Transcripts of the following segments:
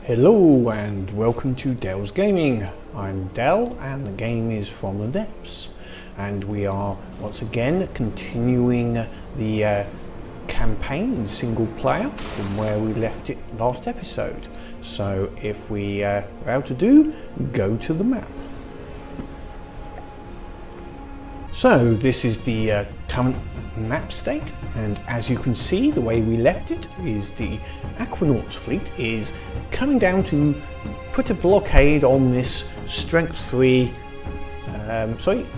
Hello and welcome to Dell's Gaming. I'm Dell and the game is From the Depths, and we are once again continuing the campaign single player from where we left it last episode. So if we are out to do, go to the map. So this is the current map state, and as you can see, the way we left it is the Aquanauts fleet is coming down to put a blockade on this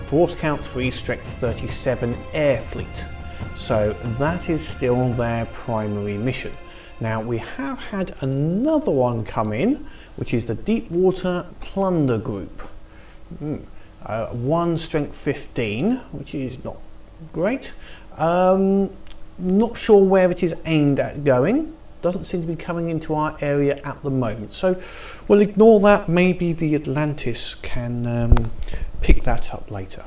force count 3 strength 37 air fleet. So that is still their primary mission. Now we have had another one come in, which is the Deepwater Plunder Group. 1 strength 15, which is not great. Not sure where it is aimed at going. Doesn't seem to be coming into our area at the moment. So we'll ignore that. Maybe the Atlantis can pick that up later.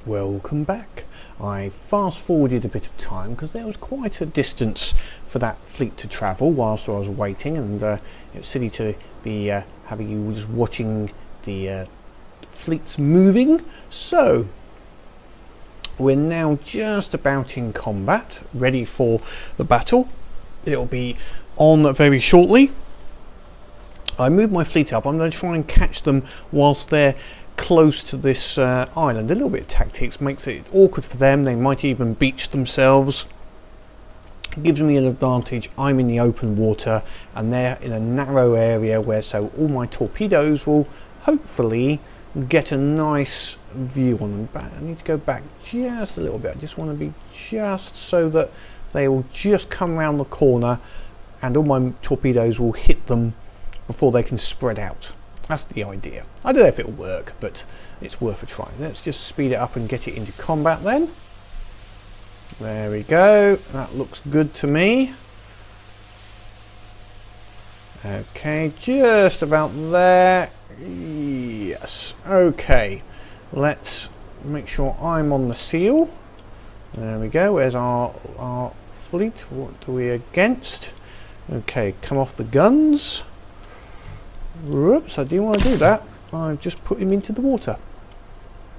Welcome back. I fast forwarded a bit of time because there was quite a distance for that fleet to travel whilst I was waiting, and it's silly to be having you just watching the fleets moving. So we're now just about in combat, ready for the battle. It'll be on very shortly. I moved my fleet up. I'm going to try and catch them whilst they're close to this island. A little bit of tactics makes it awkward for them. They might even beach themselves. It gives me an advantage. I'm in the open water and they're in a narrow area so all my torpedoes will hopefully get a nice view on them. But I need to go back just a little bit. I just want to be just so that they will just come around the corner and all my torpedoes will hit them before they can spread out. That's the idea. I don't know if it'll work, but it's worth a try. Let's just speed it up and get it into combat then. There we go. That looks good to me. Okay, just about there. Yes. Okay. Let's make sure I'm on the seal. There we go. Where's our fleet? What are we against? Okay, come off the guns. Whoops, I didn't want to do that. I've just put him into the water.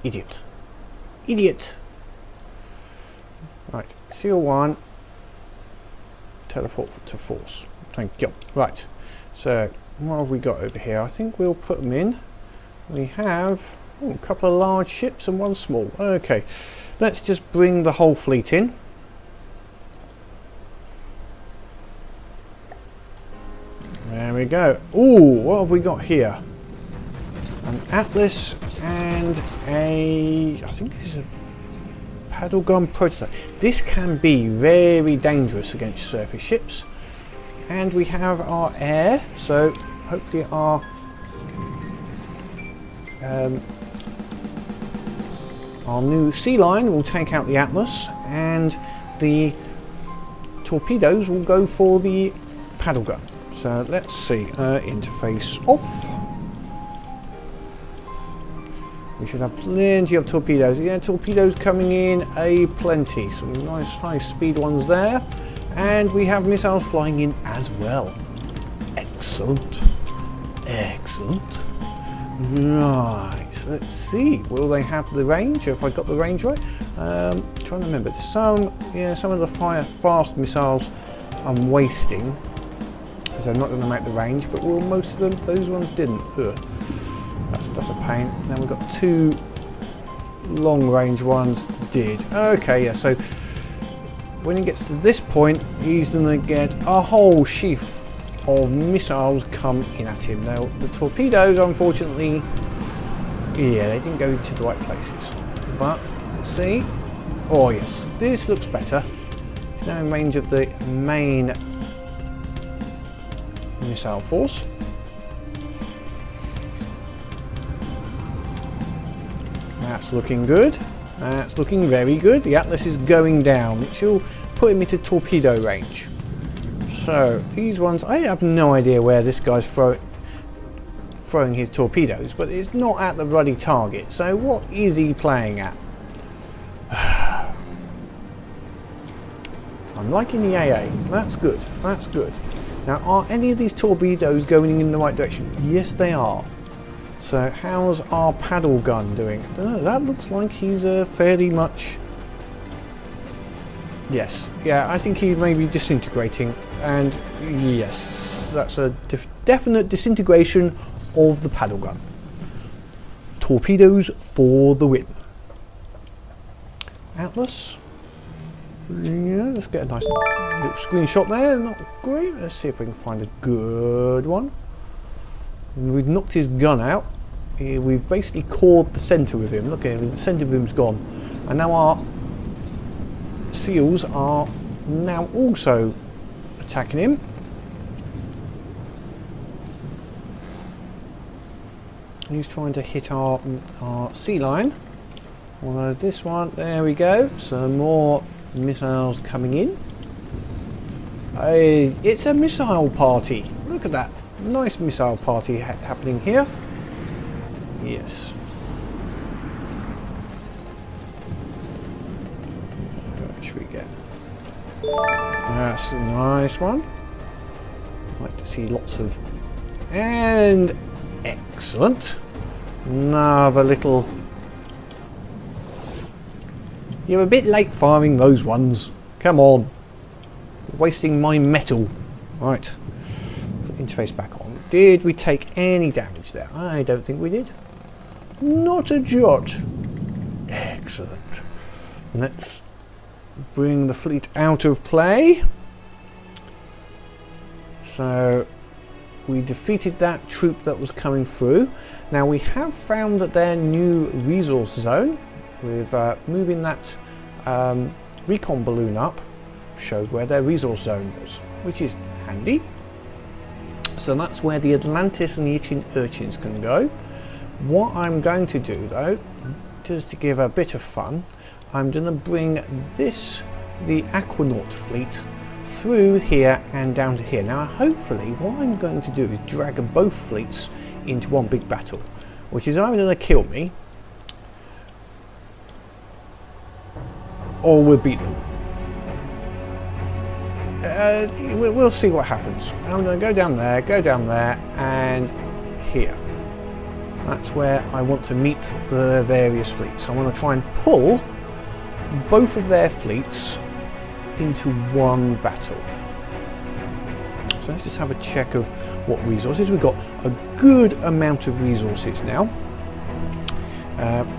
Idiot. Idiot. Right, seal 1. Teleport to force. Thank you. Right, so what have we got over here? I think we'll put them in. We have a couple of large ships and one small. Okay, let's just bring the whole fleet in. There we go. Ooh, what have we got here? An Atlas and I think this is a paddle gun prototype. This can be very dangerous against surface ships. And we have our air, so hopefully our new sea line will take out the Atlas, and the torpedoes will go for the paddle gun. So let's see, interface off. We should have plenty of torpedoes. Yeah, torpedoes coming in plenty. Some nice high speed ones there. And we have missiles flying in as well. Excellent. Excellent. Right, let's see. Will they have the range? Have I got the range right? Trying to remember. Some of the fast missiles I'm wasting because they're not going to make the range, but most of them, those ones didn't. Ugh. That's a pain. Then we've got 2 long range ones did. Okay, yeah, so when he gets to this point, he's going to get a whole sheaf of missiles come in at him. Now, the torpedoes, unfortunately, yeah, they didn't go to the right places. But, let's see. Oh, yes, this looks better. He's now in range of the main missile force. That's looking good. That's looking very good. The Atlas is going down, which will put him into torpedo range. So these ones, I have no idea where this guy's throwing his torpedoes, but it's not at the ruddy target. So what is he playing at? I'm liking the AA. That's good. That's good. Now, are any of these torpedoes going in the right direction? Yes, they are. So how's our paddle gun doing? That looks like he's fairly much... Yes, yeah, I think he may be disintegrating, and yes, that's a definite disintegration of the paddle gun. Torpedoes for the win. Atlas. Yeah, let's get a nice little screenshot there. Not great. Let's see if we can find a good one. We've knocked his gun out. We've basically cored the centre with him. Look at him, the centre of him's gone. And now our seals are now also attacking him. He's trying to hit our sea lion. Although this one, there we go. Some more missiles coming in. It's a missile party. Look at that. Nice missile party happening here. Yes. What should we get? That's a nice one. Like to see lots of... And excellent. Another little... You're a bit late firing those ones. Come on. Wasting my metal. Right. Interface back on. Did we take any damage there? I don't think we did. Not a jot. Excellent. Let's bring the fleet out of play. So we defeated that troop that was coming through. Now we have found that their new resource zone, with moving that recon balloon up, showed where their resource zone was, which is handy. So that's where the Atlantis and the Itching Urchins can go. What I'm going to do though, just to give a bit of fun, I'm going to bring the Aquanaut fleet through here and down to here. Now hopefully what I'm going to do is drag both fleets into one big battle, which is either going to kill me or we'll beat them. We'll see what happens. I'm going to go down there and here. That's where I want to meet the various fleets. I want to try and pull both of their fleets into one battle. So let's just have a check of what resources. We've got a good amount of resources now.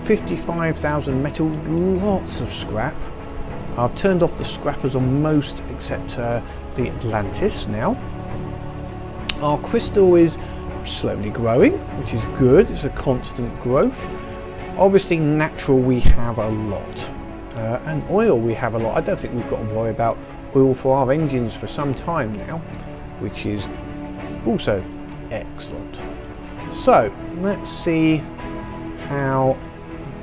55,000 metal, lots of scrap. I've turned off the scrappers on most except the Atlantis now. Our crystal is slowly growing, which is good. It's a constant growth. Obviously natural we have a lot. And oil we have a lot. I don't think we've got to worry about oil for our engines for some time now, which is also excellent. So let's see how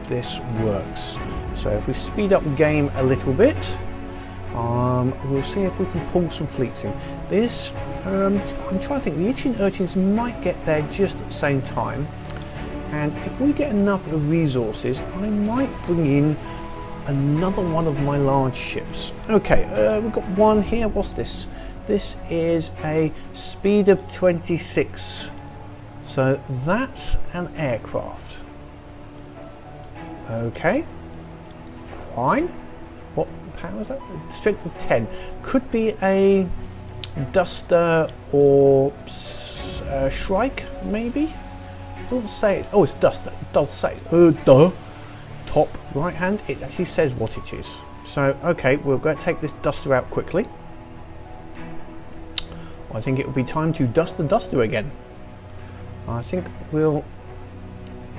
this works. So if we speed up game a little bit, we'll see if we can pull some fleets in. This, I'm trying to think, the Itching Urchins might get there just at the same time, and if we get enough of resources, I might bring in another one of my large ships. Okay, we've got one here. What's this? This is a speed of 26. So that's an aircraft. Okay. Fine. What power is that? Strength of 10. Could be a Duster or Shrike, maybe? Doesn't say it. Oh, it's Duster. It does say it. Duh. Top right hand. It actually says what it is. So, okay, we'll go take this Duster out quickly. I think it will be time to dust the Duster again. I think we'll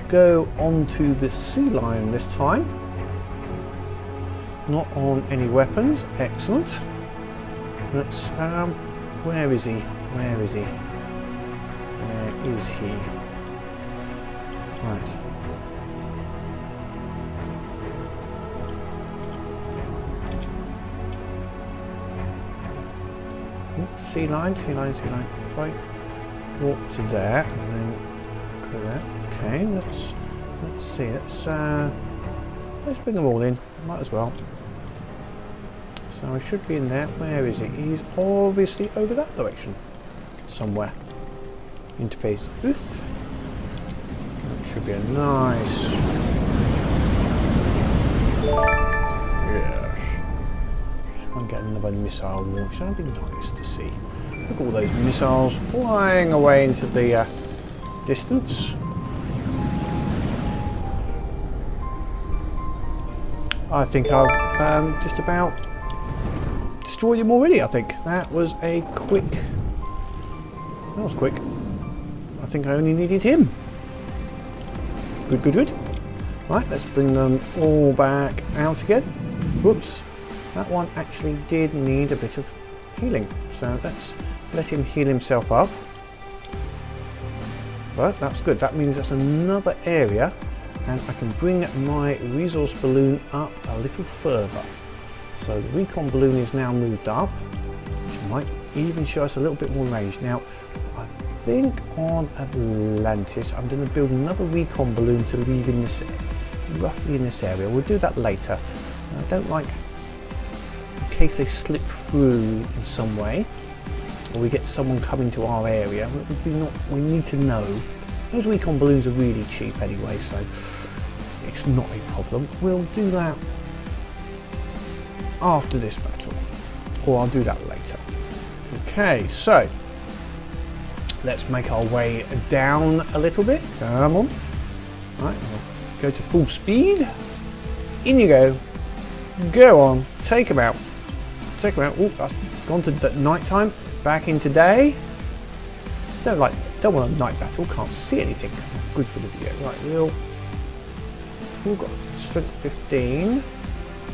go onto the Sea Lion this time. Not on any weapons. Excellent. Let's where is he? Where is he? Where is he? Right. Oops, sea line. Right. Walk to there and then go there. Okay, let's see. Let's bring them all in. Might as well. So I should be in there. Where is he? He's obviously over that direction. somewhere. Interface oof. That should be a nice. Yes. Try and get another missile launch. That'd be nice to see. Look at all those missiles flying away into the distance. I think I've just about destroyed him already. I think that was a quick. That was quick. I think I only needed him. Good, good, good. Right, let's bring them all back out again. Whoops, that one actually did need a bit of healing. So let's let him heal himself up. Right, that's good. That means that's another area, and I can bring my resource balloon up a little further. So the recon balloon is now moved up, which might even show us a little bit more range. Now, I think on Atlantis, I'm going to build another recon balloon to leave in this, roughly in this area. We'll do that later. I don't like, in case they slip through in some way, or we get someone coming to our area, we need to know. Those recon balloons are really cheap anyway, so it's not a problem. We'll do that after this battle, or I'll do that later. Okay, so let's make our way down a little bit. Come on. Right, we'll go to full speed. In you go. Go on. Take them out. Take them out. Oh, that's gone to night time. Back into day. Don't want a night battle. Can't see anything. Good for the video. Right, we've got strength 15.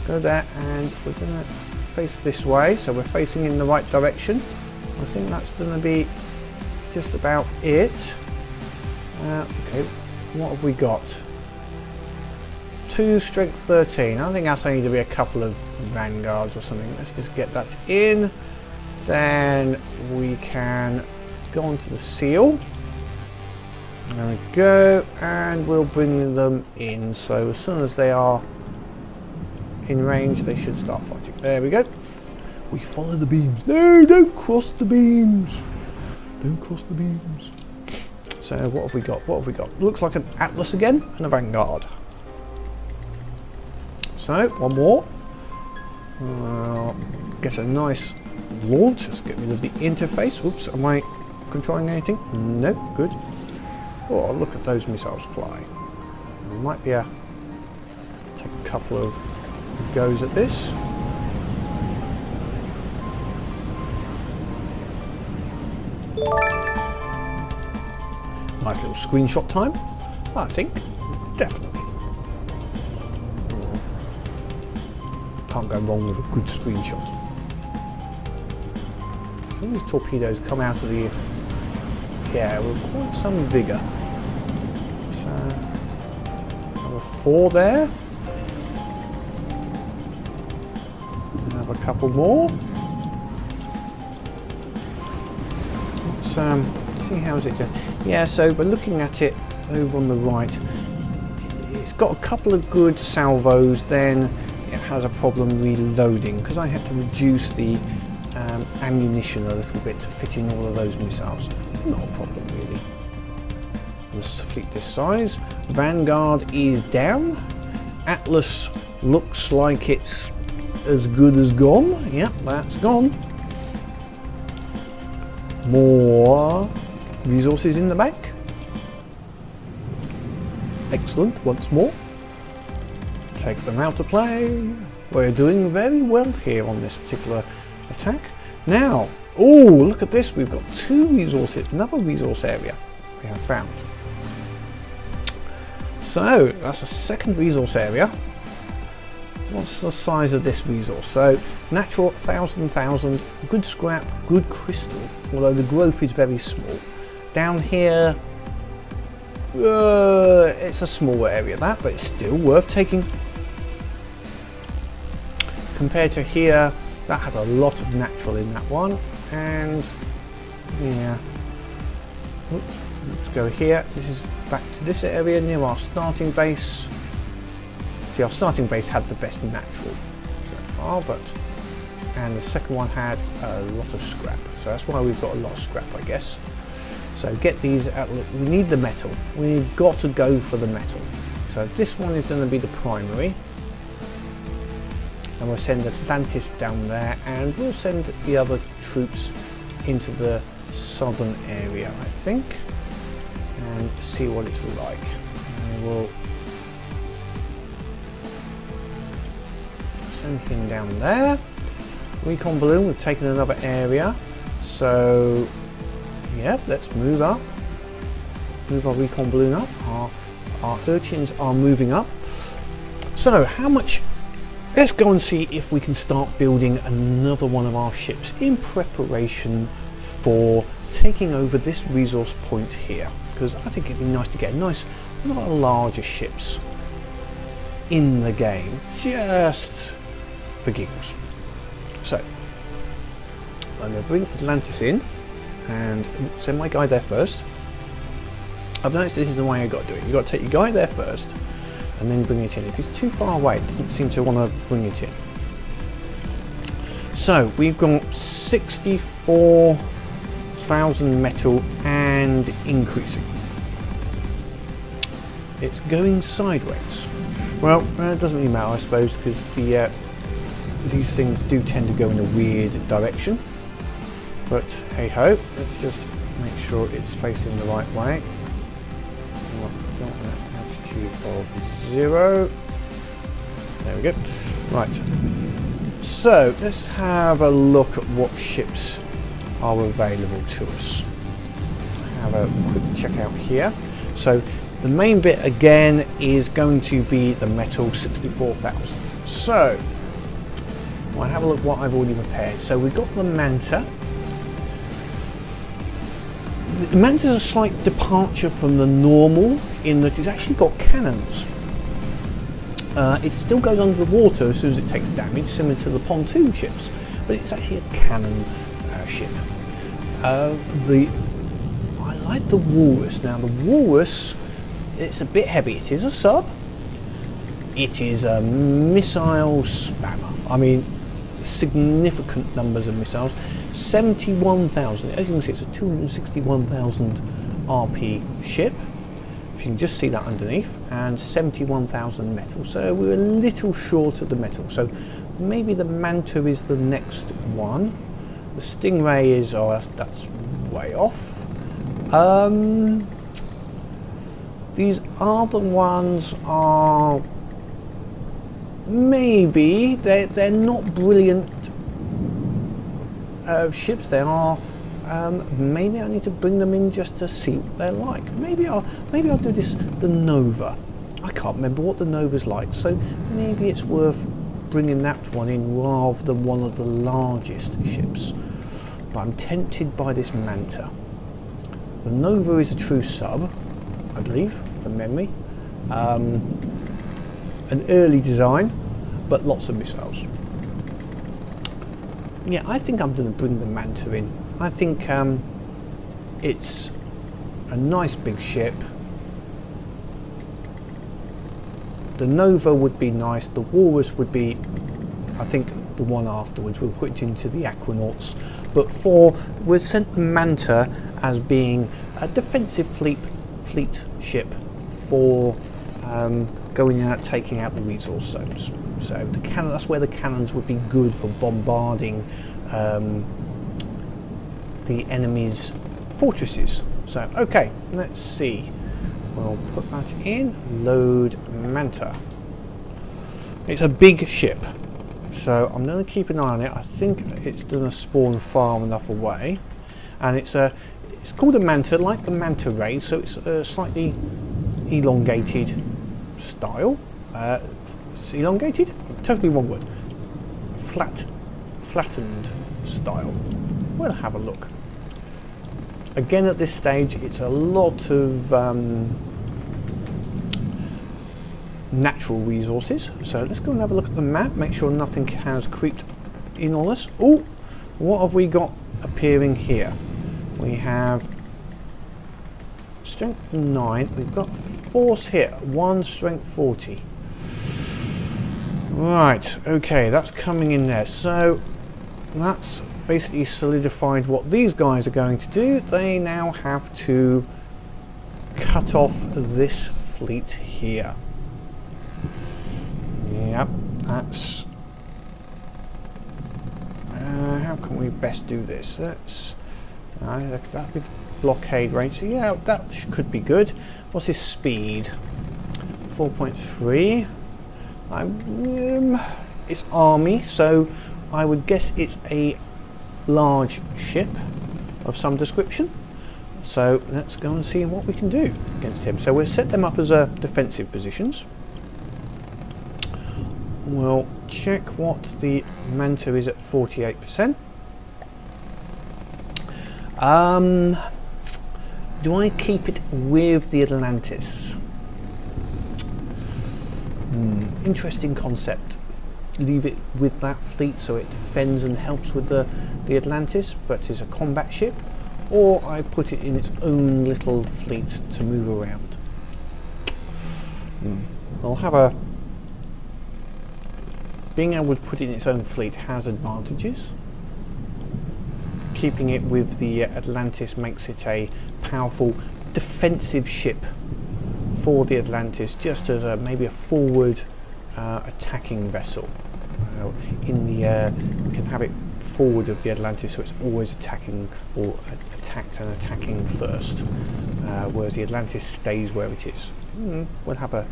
Go there, and we're gonna face this way. So we're facing in the right direction. I think that's gonna be just about it. Okay, what have we got? 2 strength 13. I think that's only to be a couple of vanguards or something. Let's just get that in. Then we can go on to the seal. There we go, and we'll bring them in. So as soon as they are in range, they should start fighting. There we go. We follow the beams. No, don't cross the beams. Don't cross the beams. So what have we got? What have we got? Looks like an Atlas again and a Vanguard. So one more. Get a nice launch. Let's get rid of the interface. Oops, am I controlling anything? No, good. Oh, look at those missiles fly. We might be able to take a couple of goes at this. Nice little screenshot time, I think. Definitely. Can't go wrong with a good screenshot. Some of these torpedoes come out of the air with quite some vigour. So, number 4 there. Have a couple more. Let's see how is it doing. Yeah, so we're looking at it over on the right. It's got a couple of good salvos, then it has a problem reloading because I had to reduce the ammunition a little bit to fit in all of those missiles. Not a problem really. This fleet this size. Vanguard is down. Atlas looks like it's as good as gone. Yep, that's gone. More resources in the back. Excellent, once more. Take them out to play. We're doing very well here on this particular attack. Now, oh, look at this. We've got 2 resources, another resource area we have found. So, that's a second resource area. What's the size of this resource? So, natural 1,000, good scrap, good crystal, although the growth is very small. Down here, it's a small area that, but it's still worth taking. Compared to here, that had a lot of natural in that one, and yeah. Oops, let's go here. This is back to this area near our starting base. See, our starting base had the best natural so far, but and the second one had a lot of scrap. So that's why we've got a lot of scrap, I guess. So get these out. We need the metal. We've got to go for the metal. So this one is going to be the primary. And we'll send Atlantis down there, and we'll send the other troops into the southern area, I think, and see what it's like. And we'll send him down there. Recon balloon, we've taken another area. So yeah, let's move up. Move our recon balloon up. Our urchins are moving up. So how much? Let's go and see if we can start building another one of our ships in preparation for taking over this resource point here. Because I think it'd be nice to get a nice, one of our larger ships in the game, just for giggles. So I'm going to bring Atlantis in and send my guy there first. I've noticed this is the way I've got to do it. You've got to take your guy there first and then bring it in. If he's too far away, it doesn't seem to want to bring it in. So we've got 64,000 metal and increasing. It's going sideways. Well, it doesn't really matter, I suppose, because these things do tend to go in a weird direction. But hey ho, let's just make sure it's facing the right way. Got an altitude of 0. There we go. Right. So let's have a look at what ships are available to us. Have a quick check out here. So the main bit again is going to be the metal 64,000. So I'll have a look what I've already prepared. So we've got the Manta. The Manta is a slight departure from the normal in that it's actually got cannons. It still goes under the water as soon as it takes damage, similar to the pontoon ships, but it's actually a cannon ship. I like the Walrus. Now the Walrus, it's a bit heavy. It is a sub. It is a missile spammer. I mean, significant numbers of missiles. 71,000. As you can see, it's a 261,000 RP ship. If you can just see that underneath, and 71,000 metal. So we're a little short of the metal. So maybe the Manta is the next one. The Stingray is, oh, that's way off. These other ones are maybe they're not brilliant ships. They are. Maybe I need to bring them in just to see what they're like. Maybe I'll do this. The Nova. I can't remember what the Nova's like. So maybe it's worth bringing that one in rather than one of the largest ships. But I'm tempted by this Manta. The Nova is a true sub, I believe, from memory. An early design, but lots of missiles. Yeah, I think I'm going to bring the Manta in. I think it's a nice big ship. The Nova would be nice. The Walrus would be, I think, the one afterwards. We'll put it into the Aquanauts. But we'll send the Manta as being a defensive fleet ship for going out, taking out the resource zones. So the cannon, that's where the cannons would be good for bombarding the enemy's fortresses. So okay, let's see. We'll put that in. Load Manta. It's a big ship, so I'm going to keep an eye on it. I think it's going to spawn far enough away, and it's called a Manta, like the Manta Ray. So it's a slightly elongated style. It's elongated? Totally wrong word. Flattened style. We'll have a look. Again, at this stage, it's a lot of natural resources. So let's go and have a look at the map, make sure nothing has creeped in on us. Oh, what have we got appearing here? We have strength 9. We've got force here, 1 strength 40. Right, okay, that's coming in there. So that's basically solidified what these guys are going to do. They now have to cut off this fleet here. Yep, that's... how can we best do this? That's... that'd be blockade range. So yeah, that could be good. What's his speed? 4.3. It's army, so I would guess it's a large ship of some description. So let's go and see what we can do against him. So we'll set them up as defensive positions. We'll check what the Manta is at 48%. Do I keep it with the Atlantis? Interesting concept. Leave it with that fleet so it defends and helps with the Atlantis, but is a combat ship, or I put it in its own little fleet to move around. I'll have a... Being able to put it in its own fleet has advantages. Keeping it with the Atlantis makes it a powerful defensive ship for the Atlantis, just as maybe a forward attacking vessel. In the we can have it forward of the Atlantis, so it's always attacking or attacked and attacking first, whereas the Atlantis stays where it is. We'll have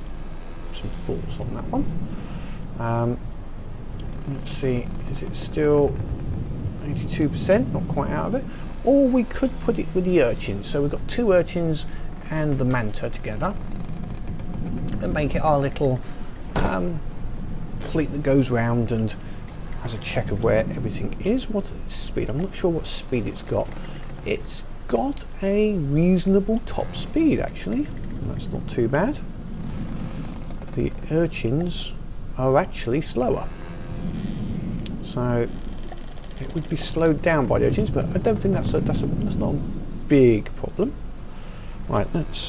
some thoughts on that one. Let's see, is it still 82%? Not quite out of it. Or we could put it with the urchins. So we've got two urchins and the Manta together, and make it our little fleet that goes round and has a check of where everything is. What's its speed? I'm not sure what speed it's got. It's got a reasonable top speed, actually. That's not too bad. The urchins are actually slower, so it would be slowed down by the urchins, but I don't think that's not a big problem. Right, let's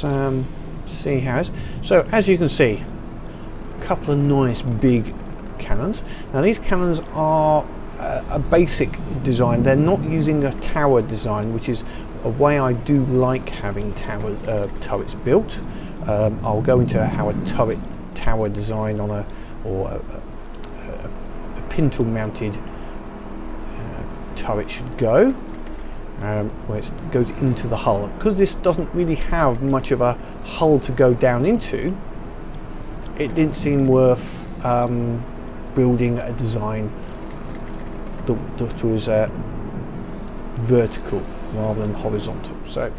see how it is. So as you can see, a couple of nice big cannons. Now these cannons are a basic design. They're not using a tower design, which is a way I do like having turrets built. I'll go into how a tower design on a pintle mounted turret should go, where it goes into the hull. Because this doesn't really have much of a hull to go down into, it didn't seem worth building a design that was vertical rather than horizontal. So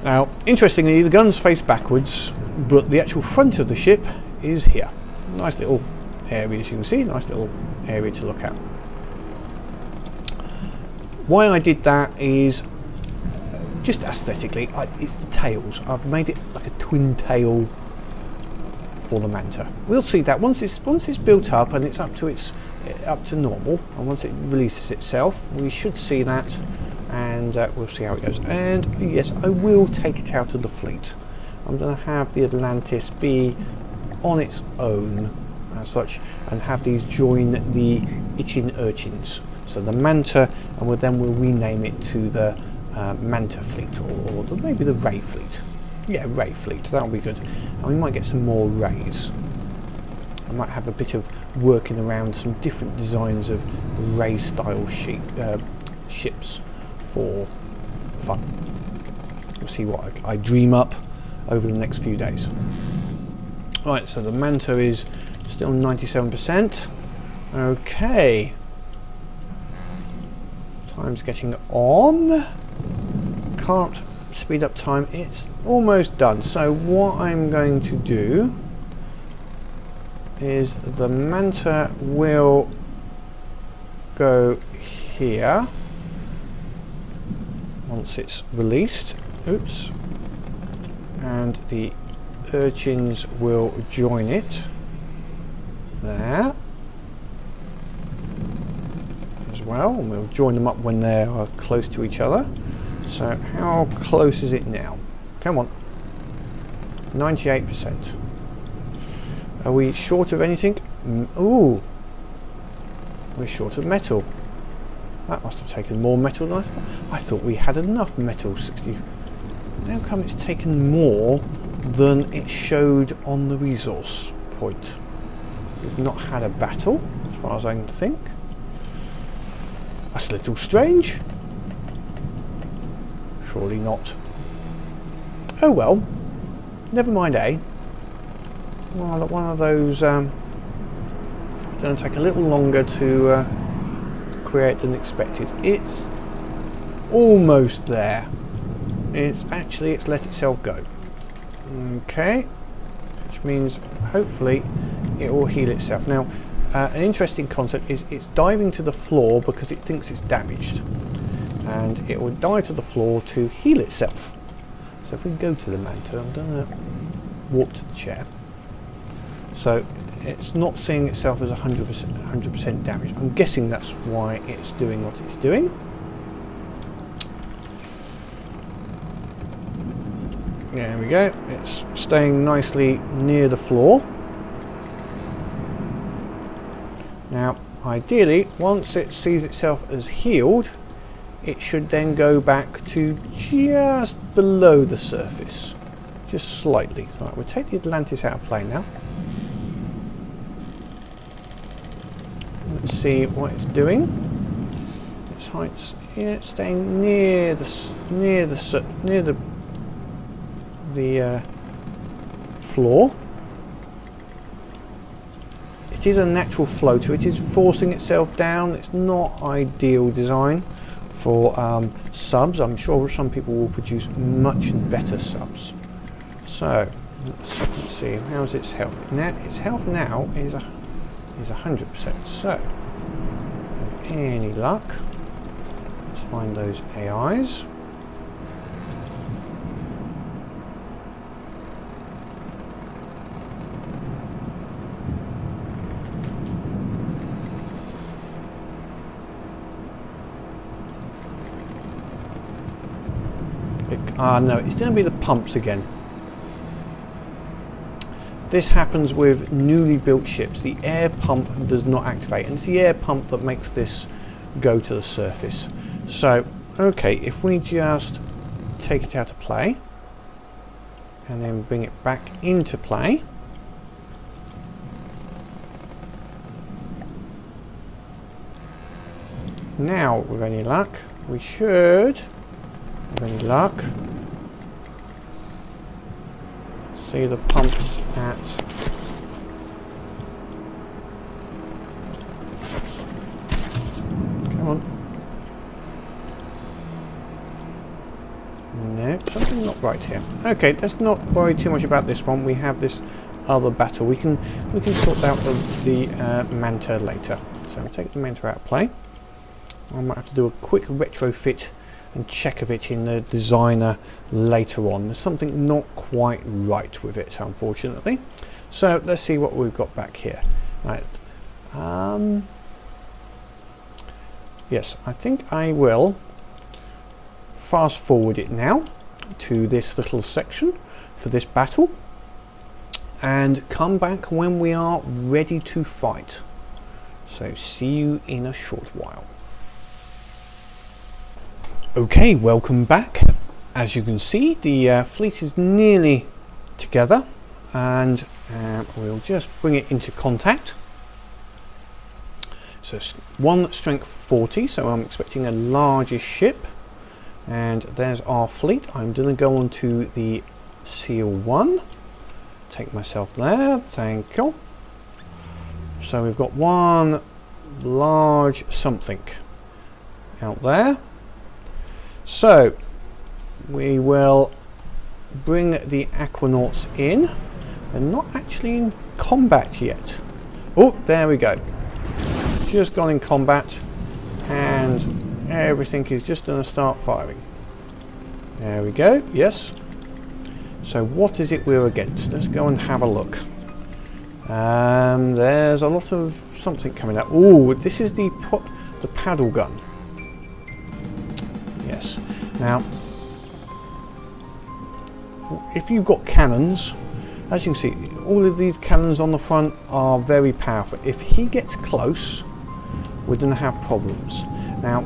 now, interestingly, the guns face backwards, but the actual front of the ship is here. Nice little area, as you can see, nice little area to look at. Why I did that is just aesthetically. It's the tails. I've made it like a twin tail for the Manta. We'll see that once it's built up and it's up to normal, and once it releases itself, we should see that, and we'll see how it goes. And yes, I will take it out of the fleet. I'm going to have the Atlantis be on its own as such, and have these join the itching urchins. So the Manta, and then we'll rename it to the Manta fleet, or maybe the Ray fleet. Yeah, Ray fleet, that'll be good. And we might get some more Rays. I might have a bit of working around some different designs of Ray style ships for fun. We'll see what I dream up over the next few days. Right, so the Manta is still 97%. Okay. Time's getting on. Can't speed up time. It's almost done. So what I'm going to do is the Manta will go here once it's released. Oops. And the urchins will join it there as well, and we'll join them up when they are close to each other. So how close is it now? Come on. 98%. Are we short of anything? Ooh. we're short of metal. That must have taken more metal than I thought. I thought we had enough metal. 60. How come it's taken more than it showed on the resource point? We've not had a battle, as far as I can think. That's a little strange. Surely not. Oh well, never mind, eh? Well, one of those, it's going to take a little longer to create than expected. It's almost there. It's let itself go. Okay, which means hopefully it will heal itself. Now, an interesting concept is it's diving to the floor because it thinks it's damaged, and it will dive to the floor to heal itself. So if we go to the manta, I'm going to walk to the chair. So it's not seeing itself as 100% damaged. I'm guessing that's why it's doing what it's doing. There we go. It's staying nicely near the floor. Now, ideally, once it sees itself as healed, it should then go back to just below the surface, just slightly. Right, we'll take the Atlantis out of play now. Let's see what it's doing. Its height's staying near the floor. It is a natural floater. It is forcing itself down. It's not ideal design for subs. I'm sure some people will produce much better subs. So let's see, how's its health now? Its health now is 100%. So with any luck, let's find those AIs. No, it's going to be the pumps again. This happens with newly built ships. The air pump does not activate, and it's the air pump that makes this go to the surface. So, okay, if we just take it out of play and then bring it back into play. Now, with any luck, we should, with any luck, see the pumps at come on. No, something not right here. Okay, let's not worry too much about this one. We have this other battle. We can sort out the manta later. So I'll take the manta out of play. I might have to do a quick retrofit and check of it in the designer later on. There's something not quite right with it, unfortunately. So let's see what we've got back here. Right. Yes, I think I will fast forward it now to this little section for this battle and come back when we are ready to fight. So see you in a short while. Okay, welcome back. As you can see, the fleet is nearly together, and we'll just bring it into contact. So one strength 40, so I'm expecting a larger ship, and there's our fleet. I'm going to go on to the Seal 1, take myself there, thank you. So we've got one large something out there. So we will bring the Aquanauts in. They're not actually in combat yet. Oh, there we go. Just gone in combat, and everything is just going to start firing. There we go. Yes. So what is it we're against? Let's go and have a look. There's a lot of something coming up. Oh, this is the paddle gun. Yes. Now, if you've got cannons, as you can see, all of these cannons on the front are very powerful. If he gets close, we're going to have problems. Now,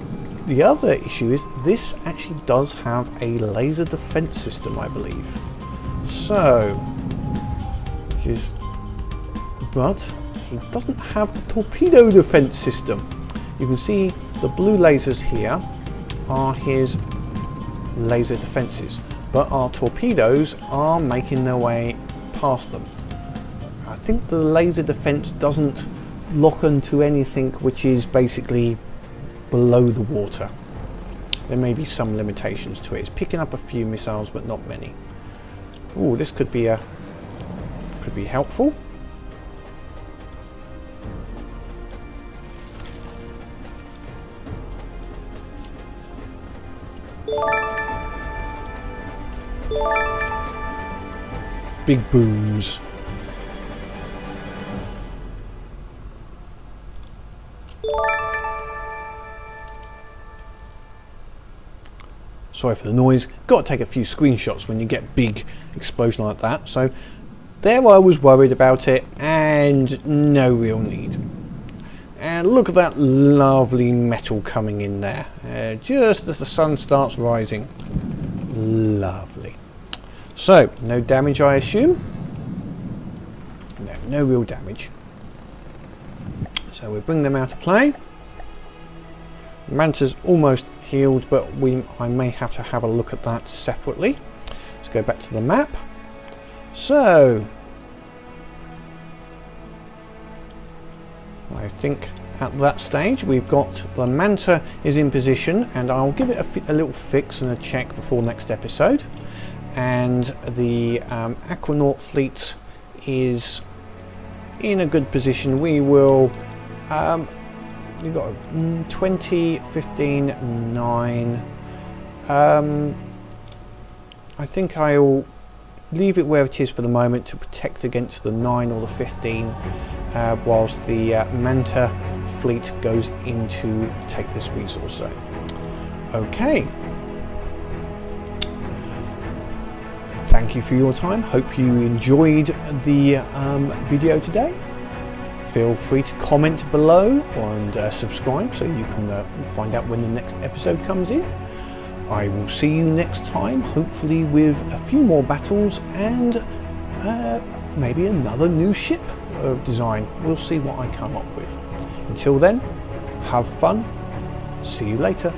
the other issue is this actually does have a laser defense system, I believe. So, but it doesn't have the torpedo defense system. You can see the blue lasers here are his laser defenses, but our torpedoes are making their way past them. I think the laser defense doesn't lock onto anything which is basically below the water. There may be some limitations to it. It's picking up a few missiles, but not many. Oh, this could be helpful. Big booms. Sorry for the noise. Got to take a few screenshots when you get big explosion like that. So there I was worried about it, and no real need. And look at that lovely metal coming in there, just as the sun starts rising. Lovely. So, no damage, I assume? No real damage. So we bring them out of play. Manta's almost healed, but I may have to have a look at that separately. Let's go back to the map. So, I think at that stage we've got the Manta is in position, and I'll give it a little fix and a check before next episode. And the Aquanaut fleet is in a good position. We will we've got 20, 15, 9. I think I'll leave it where it is for the moment to protect against the 9 or the 15 whilst the Manta fleet goes in to take this resource zone. Okay. Thank you for your time. Hope you enjoyed the video today. Feel free to comment below and subscribe so you can find out when the next episode comes in. I will see you next time, hopefully with a few more battles and maybe another new ship design. We'll see what I come up with. Until then, have fun. See you later.